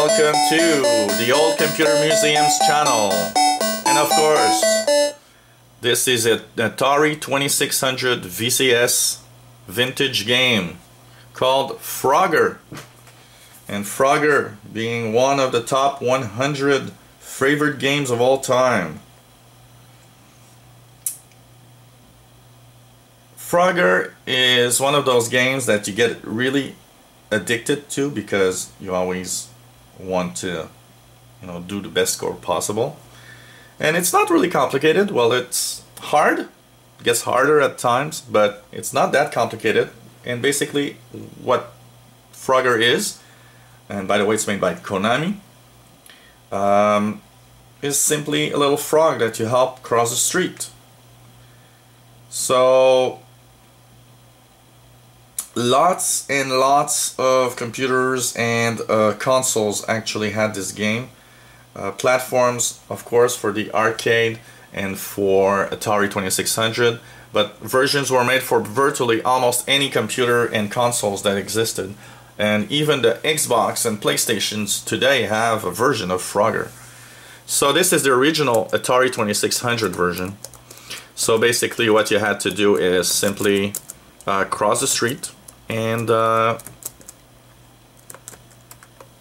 welcome to the Old Computer Museum's channel. And of course, this is an Atari 2600 VCS vintage game called Frogger. And Frogger being one of the top 100 favorite games of all time. Frogger is one of those games that you get really addicted to because you always want to, do the best score possible. And it's not really complicated. Well, it's hard. It gets harder at times, but it's not that complicated. And basically what Frogger is, and by the way it's made by Konami, is simply a little frog that you help cross the street. So lots and lots of computers and consoles actually had this game. Platforms, of course, for the arcade and for Atari 2600, but versions were made for virtually almost any computer and consoles that existed. And even the Xbox and PlayStations today have a version of Frogger. So this is the original Atari 2600 version. So basically what you had to do is simply cross the street and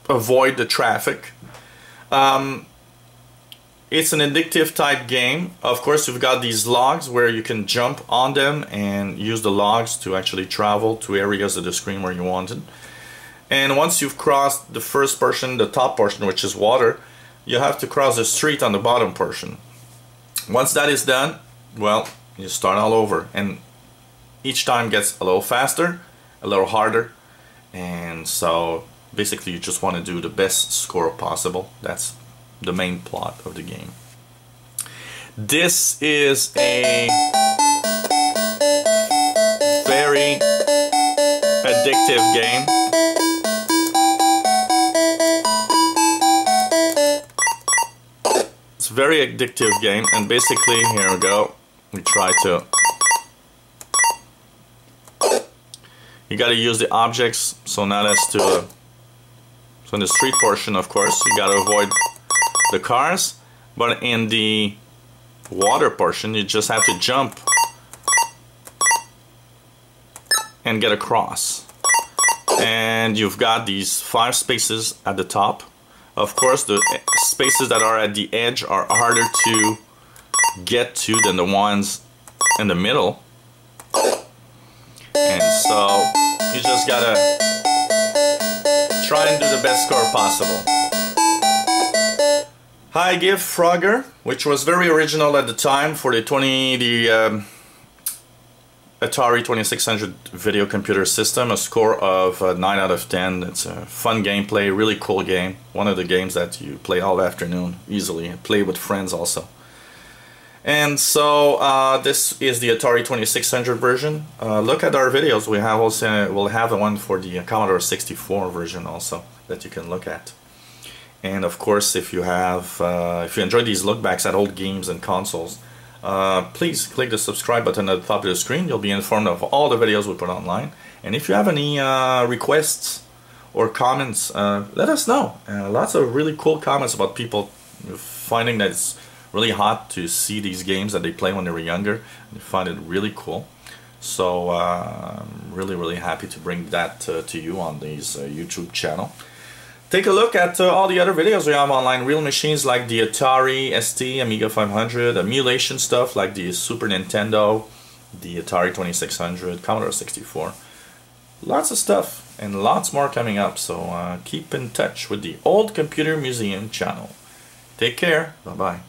avoid the traffic. It's an addictive type game. Of course, you've got these logs where you can jump on them and use the logs to actually travel to areas of the screen where you wanted. And once you've crossed the first portion, the top portion, which is water, you have to cross the street on the bottom portion. Once that is done, well, you start all over, and each time gets a little faster, a little harder, and so basically you just want to do the best score possible. That's the main plot of the game. This is a very addictive game. It's a very addictive game, and basically, here we go, we try to, you gotta use the objects, so not as to, so in the street portion, of course, you gotta avoid the cars, but in the water portion, you just have to jump and get across. And you've got these 5 spaces at the top. Of course, the spaces that are at the edge are harder to get to than the ones in the middle. And so you just gotta try and do the best score possible. I give Frogger, which was very original at the time for the Atari 2600 video computer system, a score of 9 out of 10. It's a fun gameplay, really cool game. One of the games that you play all afternoon easily and play with friends also. And so this is the Atari 2600 version. Look at our videos. We have also we'll have one for the Commodore 64 version also that you can look at. And of course, if you have if you enjoy these lookbacks at old games and consoles, please click the subscribe button at the top of the screen. You'll be informed of all the videos we put online. And if you have any requests or comments, let us know. Lots of really cool comments about people finding that it's really hot to see these games that they play when they were younger. They find it really cool. So I'm really happy to bring that to you on this YouTube channel. Take a look at all the other videos we have online. Real machines like the Atari ST, Amiga 500, emulation stuff like the Super Nintendo, the Atari 2600, Commodore 64. Lots of stuff and lots more coming up, so keep in touch with the Old Computer Museum channel. Take care. Bye-bye.